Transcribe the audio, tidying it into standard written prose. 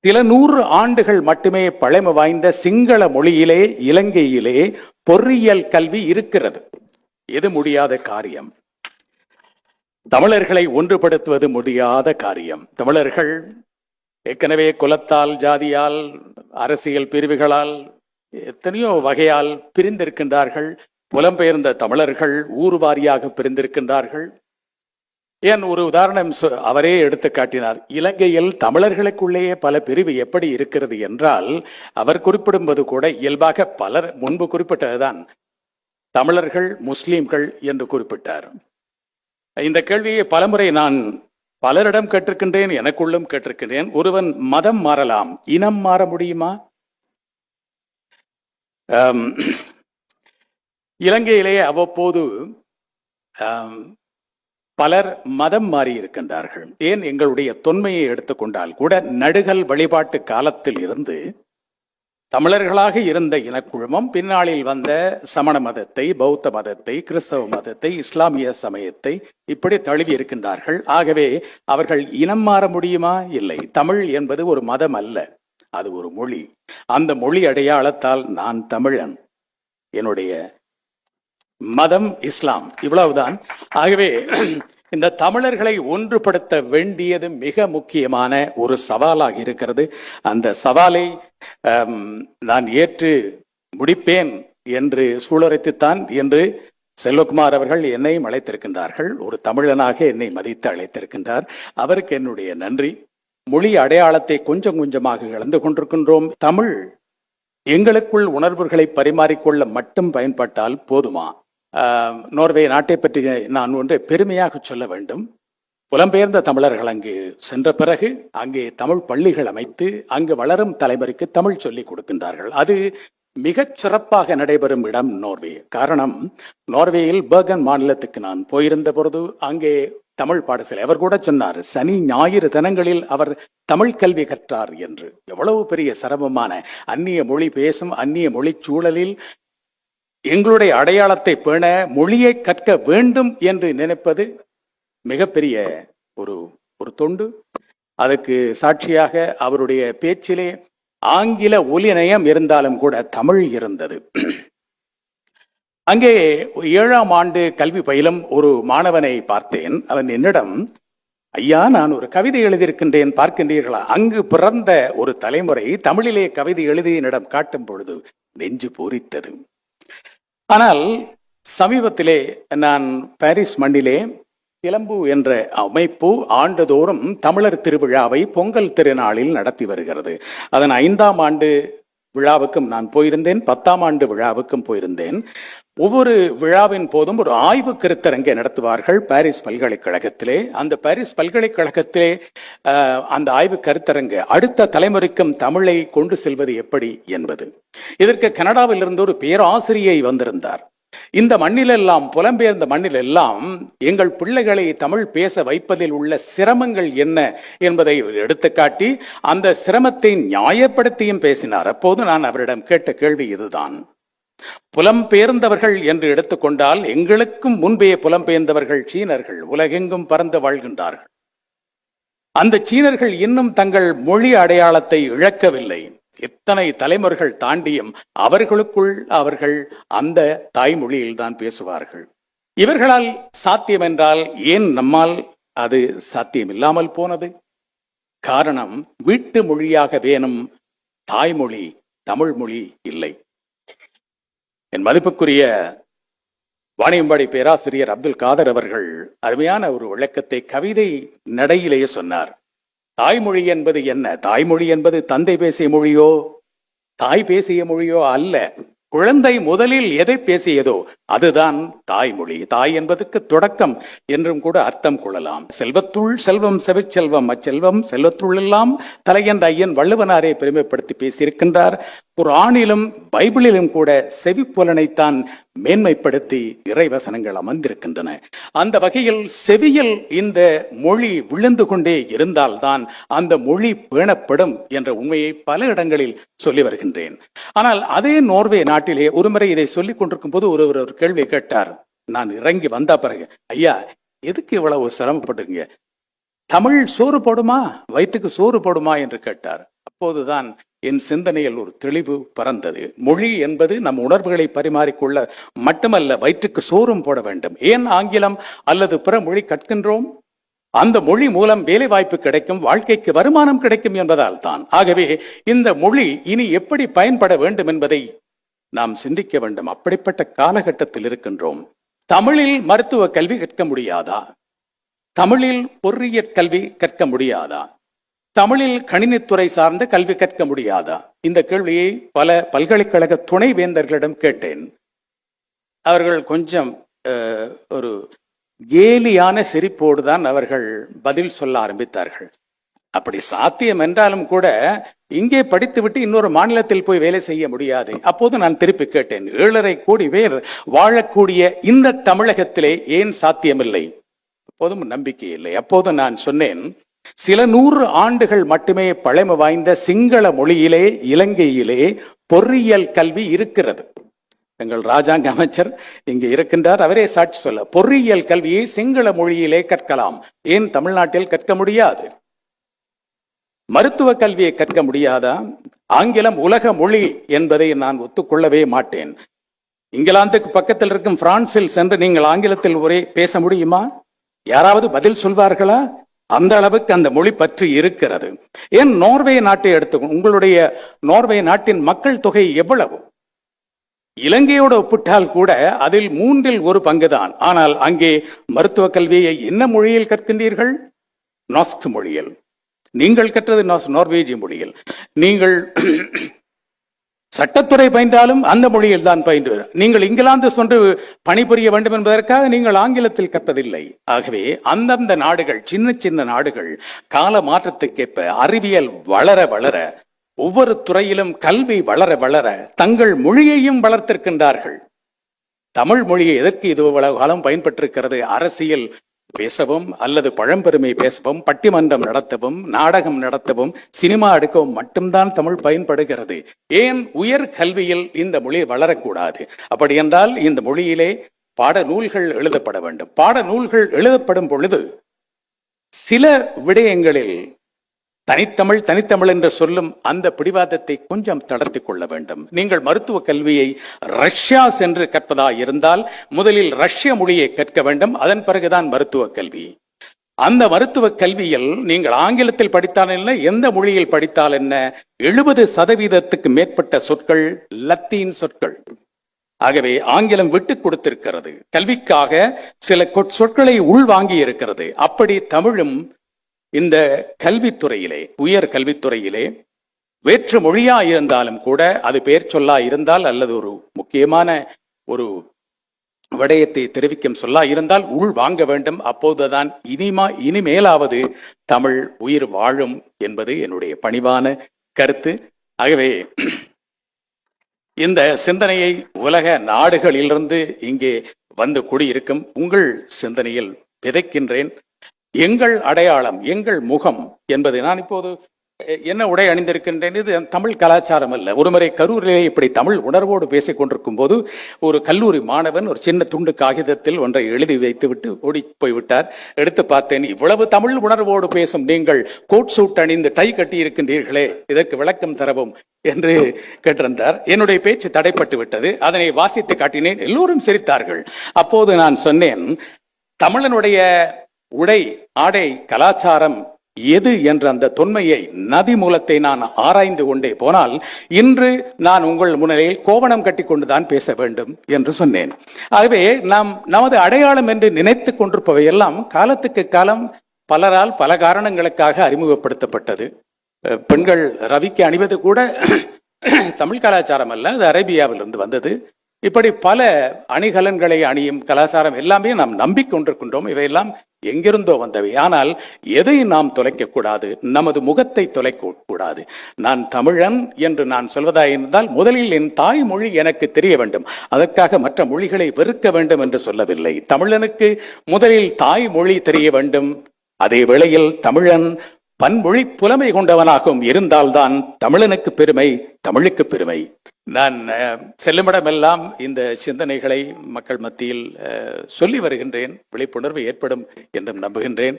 சில 100 ஆண்டுகள் மட்டுமே பழமை வாய்ந்த சிங்கள மொழியிலே இலங்கையிலே பொறியியல் கல்வி இருக்கிறது. இது முடியாத காரியம். தமிழர்களை ஒன்றுபடுத்துவது முடியாத காரியம். தமிழர்கள் ஏற்கனவே குலத்தால், ஜாதியால், அரசியல் பிரிவுகளால், எத்தனையோ வகையால் பிரிந்திருக்கின்றார்கள். புலம்பெயர்ந்த தமிழர்கள் ஊர் வாரியாக பிரிந்திருக்கின்றார்கள். ஏன் ஒரு உதாரணம் அவரே எடுத்து காட்டினார். இலங்கையில் தமிழர்களுக்குள்ளேயே பல பிரிவு எப்படி இருக்கிறது என்றால், அவர் குறிப்பிடும்போது கூட இயல்பாக பலர் முன்பு குறிப்பிட்டதுதான், தமிழர்கள் முஸ்லீம்கள் என்று குறிப்பிட்டார். இந்த கேள்வியை பலமுறை நான் பலரிடம் கேட்டிருக்கின்றேன், எனக்குள்ளும் கேட்டிருக்கின்றேன். ஒருவன் மதம் மாறலாம், இனம் மாற முடியுமா? இலங்கையிலேயே அவ்வப்போது பலர் மதம் மாறி இருக்கின்றார்கள். ஏன் எங்களுடைய தொன்மையை எடுத்துக்கொண்டால் கூட நடுகல் வழிபாட்டு காலத்தில் இருந்து தமிழர்களாக இருந்த இனக்குழுமம் பின்னாளில் வந்த சமண மதத்தை, பௌத்த மதத்தை, கிறிஸ்தவ மதத்தை, இஸ்லாமிய சமயத்தை இப்படி தழுவி இருக்கின்றார்கள். ஆகவே அவர்கள் இனம் மாற முடியுமா? இல்லை. தமிழ் என்பது ஒரு மதம் அல்ல, அது ஒரு மொழி. அந்த மொழி அடையாளத்தால் நான் தமிழன், என்னுடைய மதம் இஸ்லாம், இவ்வளவுதான். ஆகவே இந்த தமிழர்களை ஒன்றுபடுத்த வேண்டியது மிக முக்கியமான ஒரு சவாலாக இருக்கிறது. அந்த சவாலை நான் ஏற்று முடிப்பேன் என்று சூளுரைத்துத்தான் என்று செல்வகுமார் அவர்கள் என்னையும் அழைத்திருக்கின்றார்கள். ஒரு தமிழனாக என்னை மதித்து அழைத்திருக்கின்றார். அவருக்கு என்னுடைய நன்றி. மொழி அடையாளத்தை கொஞ்சம் கொஞ்சமாக இழந்து கொண்டிருக்கின்றோம். தமிழ் எங்களுக்குள் உணர்வுகளை பரிமாறிக்கொள்ள மட்டும் பயன்பட்டால் போதுமா? நோர்வே நாட்டை பற்றி நான் ஒன்றை பெருமையாக சொல்ல வேண்டும். புலம்பெயர்ந்த தமிழர்கள் அங்கு சென்ற பிறகு அங்கே தமிழ் பள்ளிகள் அமைத்து அங்கு வளரும் தலைமுறைக்கு தமிழ் சொல்லிக் கொடுக்கின்றார்கள். அது மிகச் சிறப்பாக நடைபெறும் இடம் நோர்வே. காரணம், நோர்வேயில் பெர்கன் மாநிலத்துக்கு நான் போயிருந்த பொழுது அங்கே தமிழ் பாடசாலை, அவர் கூட சொன்னார், சனி ஞாயிறு தினங்களில் அவர் தமிழ் கல்வி கற்றார் என்று. எவ்வளவு பெரிய சிரமமான அந்நிய மொழி பேசும் அந்நிய மொழி சூழலில் எங்களுடைய அடையாளத்தை பேண மொழியை கற்க வேண்டும் என்று நினைப்பது மிகப்பெரிய ஒரு தொண்டு. அதுக்கு சாட்சியாக அவருடைய பேச்சிலே ஆங்கில ஒலிநயம் இருந்தாலும் கூட தமிழ் இருந்தது. அங்கே 7ஆம் ஆண்டு கல்வி பயிலும் ஒரு மாணவனை பார்த்தேன். அவன் என்னிடம், ஐயா, நான் ஒரு கவிதை எழுதியிருக்கின்றேன், பார்க்கின்றீர்களா? அங்கு பிறந்த ஒரு தலைமுறை தமிழிலே கவிதை எழுதி என்னிடம் காட்டும் பொழுது நெஞ்சு பூரித்தது. ஆனால் சமீபத்திலே நான் பாரிஸ் மண்ணிலே சிலம்பு என்ற அமைப்பு ஆண்டுதோறும் தமிழர் திருவிழாவை பொங்கல் திருநாளில் நடத்தி வருகிறது. அதன் 5ஆம் ஆண்டு விழாவுக்கும் நான் போயிருந்தேன், 10ஆம் ஆண்டு விழாவுக்கும் போயிருந்தேன். ஒவ்வொரு விழாவின் போதும் ஒரு ஆய்வு கருத்தரங்கை நடத்துவார்கள் பாரிஸ் பல்கலைக்கழகத்திலே. அந்த பாரிஸ் பல்கலைக்கழகத்திலே அந்த ஆய்வு கருத்தரங்கு அடுத்த தலைமுறைக்கும் தமிழை கொண்டு செல்வது எப்படி என்பது. இதற்கு கனடாவில் இருந்து ஒரு பேராசிரியை வந்திருந்தார். இந்த மண்ணிலெல்லாம், புலம்பெயர்ந்த மண்ணிலெல்லாம் எங்கள் பிள்ளைகளை தமிழ் பேச வைப்பதில் உள்ள சிரமங்கள் என்ன என்பதை எடுத்துக்காட்டி அந்த சிரமத்தை நியாயப்படுத்தியும் பேசினார். அப்போது நான் அவரிடம் கேட்ட கேள்வி இதுதான். புலம்பெயர்ந்தவர்கள் என்று எடுத்துக்கொண்டால் எங்களுக்கும் முன்பே புலம்பெயர்ந்தவர்கள் சீனர்கள் உலகெங்கும் பறந்து வாழ்கின்றார்கள். அந்த சீனர்கள் இன்னும் தங்கள் மொழி அடையாளத்தை இழக்கவில்லை. எத்தனை தலைமுறைகள் தாண்டியும் அவர்களுக்குள் அவர்கள் அந்த தாய்மொழியில் தான் பேசுவார்கள். இவர்களால் சாத்தியம் என்றால் ஏன் நம்மால் அது சாத்தியம் இல்லாமல் போனது? காரணம், வீட்டு மொழியாக வேணும் தாய்மொழி தமிழ் மொழி இல்லை. என் மதிப்புக்குரிய வாணியம்பாடி பேராசிரியர் அப்துல் காதர் அவர்கள் அருமையான ஒரு விளக்கத்தை கவிதை நடையிலேயே சொன்னார். தாய்மொழி என்பது என்ன? தாய்மொழி என்பது தந்தை பேசிய மொழியோ தாய் பேசிய மொழியோ அல்ல. குழந்தை முதலில் எதை பேசியதோ அதுதான் தாய்மொழி. தாய் என்பதற்கு தொடக்கம் என்றும் கூட அர்த்தம் கொள்ளலாம். செல்வத்துள் செல்வம் செவிச்செல்வம் அச்செல்வம் செல்வத்துள் எல்லாம் தலை என்ற ஐயன் வள்ளுவனாரை பெருமைப்படுத்தி பேசியிருக்கின்றார். குர்ஆனிலும் பைபிளிலும் கூட செவிப்புலனைத்தான் மேன்மைப்படுத்தி இறைவசனங்கள் அமர்ந்திருக்கின்றன. அந்த வகையில் செவியில் இந்த மொழி விழுந்து கொண்டே இருந்தால்தான் அந்த மொழி பேணப்படும் என்ற உண்மையை பல இடங்களில் சொல்லி வருகின்றேன். ஆனால் அதே நோர்வே நாட்டிலே ஒருமுறை இதை சொல்லிக் கொண்டிருக்கும் போது ஒரு கேள்வி கேட்டார். நான் இறங்கி வந்த பிறகு, ஐயா, எதுக்கு இவ்வளவு சிரமப்பட்டுங்க? தமிழ் சோறு போடுமா, வயிற்றுக்கு சோறு போடுமா என்று கேட்டார். அப்போதுதான் என் சிந்தனையில் ஒரு தெளிவு பிறந்தது. மொழி என்பது நம் உணர்வுகளை பரிமாறிக்கொள்ள மட்டுமல்ல, வயிற்றுக்கு சோறும் போட வேண்டும். ஏன் ஆங்கிலம் அல்லது பிற மொழி கற்கின்றோம்? அந்த மொழி மூலம் வேலை வாய்ப்பு கிடைக்கும், வாழ்க்கைக்கு வருமானம் கிடைக்கும் என்பதால் தான். ஆகவே இந்த மொழி இனி எப்படி பயன்பட வேண்டும் என்பதை நாம் சிந்திக்க வேண்டும். அப்படிப்பட்ட காலகட்டத்தில் இருக்கின்றோம். தமிழில் மருத்துவ கல்வி கற்க முடியாதா? தமிழில் பொறியியற் கல்வி கற்க முடியாதா? தமிழில் கணினித்துறை சார்ந்த கல்வி கற்க முடியாதா? இந்த கேள்வியை பல பல்கலைக்கழக துணைவேந்தர்களிடம் கேட்டேன். அவர்கள் கொஞ்சம் ஒரு கேலியான சிரிப்போடு தான் அவர்கள் பதில் சொல்ல ஆரம்பித்தார்கள். அப்படி சாத்தியம் என்றாலும் கூட இங்கே படித்துவிட்டு இன்னொரு மாநிலத்தில் போய் வேலை செய்ய முடியாது. அப்போது நான் திருப்பி கேட்டேன், 7.5 கோடி பேர் வாழக்கூடிய இந்த தமிழகத்திலே ஏன் சாத்தியமில்லை? அப்போதும் நம்பிக்கை இல்லை. அப்போது நான் சொன்னேன், சில 100 ஆண்டுகள் மட்டுமே பழமை வாய்ந்த சிங்கள மொழியிலே இலங்கையிலே பொறியியல் கல்வி இருக்கிறது. எங்கள் ராஜாங்க அமைச்சர் இங்கே இருக்கின்றார், அவரே சாட்சி சொல்ல. பொறியியல் கல்வியை சிங்கள மொழியிலே கற்கலாம், ஏன் தமிழ்நாட்டில் கற்க முடியாது? மருத்துவ கல்வியை கற்க முடியாதா? ஆங்கிலம் உலக மொழி என்பதை நான் ஒத்துக்கொள்ளவே மாட்டேன். இங்கிலாந்துக்கு பக்கத்தில் இருக்கும் பிரான்சில் சென்று நீங்கள் ஆங்கிலத்தில் ஒரே பேச முடியுமா? யாராவது பதில் சொல்வார்களா? அந்த அளவுக்கு அந்த மொழி பற்றி இருக்கிறது. ஏன் நார்வே நாட்டை எடுத்துக்கணும். உங்களுடைய நார்வே நாட்டின் மக்கள் தொகை எவ்வளவு? இலங்கையோடு ஒப்பிட்டால் கூட அதில் 1/3 பங்குதான். ஆனால் அங்கே மருத்துவ கல்வியை என்ன மொழியில் கற்கின்றீர்கள்? நாஸ்க் மொழியில். நீங்கள் கற்றது நார்வேஜிய மொழியில். நீங்கள் சட்டத்துறை பயின்றாலும் அந்த மொழியில் தான் பயின்று. நீங்கள் இங்கிலாந்து சென்று பணிபுரிய வேண்டும் என்பதற்காக நீங்கள் ஆங்கிலத்தில் கற்பதில்லை. ஆகவே அந்தந்த நாடுகள், சின்ன சின்ன நாடுகள், கால மாற்றத்துக்கேற்ப அறிவியல் வளர வளர, ஒவ்வொரு துறையிலும் கல்வி வளர வளர தங்கள் மொழியையும் வளர்த்திருக்கின்றார்கள். தமிழ் மொழியை எதற்கு இது காலம் பயன்பட்டிருக்கிறது? அரசியல் பேசவும் அல்லது பழம்பெருமை பேசவும், பட்டிமன்றம் நடத்தவும், நாடகம் நடத்தவும், சினிமா எடுக்கவும் மட்டும்தான் தமிழ் பயன்படுகிறது. ஏன் உயர் கல்வியில் இந்த மொழி வளரக்கூடாது? அப்படி என்றால் இந்த மொழியிலே பாடநூல்கள் எழுதப்பட வேண்டும். பாடநூல்கள் எழுதப்படும் பொழுது சில விடயங்களில் தனித்தமிழ் தனித்தமிழ் என்று சொல்லும் அந்த பிடிவாதத்தை கொஞ்சம் தளர்த்திக் கொள்ள வேண்டும். நீங்கள் மருத்துவ கல்வியை ரஷ்யா சென்று கற்பதா இருந்தால் முதலில் ரஷ்ய மொழியை கற்க வேண்டும், அதன் பிறகுதான் மருத்துவ கல்வி. அந்த மருத்துவ கல்வியில் நீங்கள் ஆங்கிலத்தில் படித்தால் என்ன, எந்த மொழியில் படித்தால் என்ன, 70% மேற்பட்ட சொற்கள் லத்தீன் சொற்கள். ஆகவே ஆங்கிலம் விட்டு கொடுத்திருக்கிறது. கல்விக்காக சில சொற்களை உள்வாங்கி இருக்கிறது. அப்படி தமிழும் இந்த கல்வித்துறையிலே, உயர் கல்வித்துறையிலே வேற்று மொழியா இருந்தாலும் கூட, அது பெயர் சொல்லா இருந்தால் அல்லது ஒரு முக்கியமான ஒரு விடயத்தை தெரிவிக்கும் சொல்லா இருந்தால் உள் வாங்க வேண்டும். அப்போதுதான் இனிமேலாவது தமிழ் உயிர் வாழும் என்பது என்னுடைய பணிவான கருத்து. ஆகவே இந்த சிந்தனையை உலக நாடுகளிலிருந்து இங்கே வந்து கூடியிருக்கும் உங்கள் சிந்தனையில் விதைக்கின்றேன். எங்கள் அடையாளம், எங்கள் முகம் என்பது, நான் இப்போது என்ன உடை அணிந்திருக்கின்றேன், இது தமிழ் கலாச்சாரம் அல்ல. ஒருமுறை கரூரிலே இப்படி தமிழ் உணர்வோடு பேசிக் கொண்டிருக்கும் போது ஒரு கல்லூரி மாணவன் ஒரு சின்ன துண்டு காகிதத்தில் ஒன்றை எழுதி வைத்துவிட்டு ஓடி போய்விட்டார். எடுத்து பார்த்தேன், இவ்வளவு தமிழ் உணர்வோடு பேசும் நீங்கள் கோட் சூட் அணிந்து டை கட்டி இருக்கின்றீர்களே, இதற்கு விளக்கம் தரவும் என்று கேட்டிருந்தார். என்னுடைய பேச்சு தடைப்பட்டு விட்டது. அதனை வாசித்து காட்டினேன். எல்லோரும் சிரித்தார்கள். அப்போது நான் சொன்னேன், தமிழனுடைய உடை, ஆடை, கலாச்சாரம் எது என்ற அந்த தொன்மையை, நதி மூலத்தை நான் ஆராய்ந்து கொண்டே போனால் இன்று நான் உங்கள் முன்னிலையில் கோவணம் கட்டி கொண்டுதான் பேச வேண்டும் என்று சொன்னேன். ஆகவே நாம் நமது அடையாளம் என்று நினைத்துக் கொண்டிருப்பவை எல்லாம் காலத்துக்கு காலம் பலரால் பல காரணங்களுக்காக அறிமுகப்படுத்தப்பட்டது. பெண்கள் ரவிக்கு அணிவது கூட தமிழ் கலாச்சாரம் அல்ல, அது அரேபியாவிலிருந்து வந்தது. இப்படி பல அணிகலன்களை அணியும் கலாச்சாரம் எல்லாமே நாம் நம்பிக்கொண்டிருக்கின்றோம். இவையெல்லாம் எங்கிருந்தோ வந்தவை. ஆனால் எதை நாம் தொலைக்க கூடாது, நமது முகத்தை தொலைக்க கூடாது. நான் தமிழன் என்று நான் சொல்வதாயிருந்தால் முதலில் என் தாய்மொழி எனக்கு தெரிய வேண்டும். அதற்காக மற்ற மொழிகளை வெறுக்க வேண்டும் என்று சொல்லவில்லை. தமிழனுக்கு முதலில் தாய்மொழி தெரிய வேண்டும். அதே வேளையில் தமிழன் பன்மொழி புலமை கொண்டவனாகவும் இருந்தால்தான் தமிழனுக்கு பெருமை, தமிழுக்கு பெருமை. நான் செல்லுமிடமெல்லாம் இந்த சிந்தனைகளை மக்கள் மத்தியில் சொல்லி வருகின்றேன். விழிப்புணர்வு ஏற்படும் என்று நம்புகின்றேன்.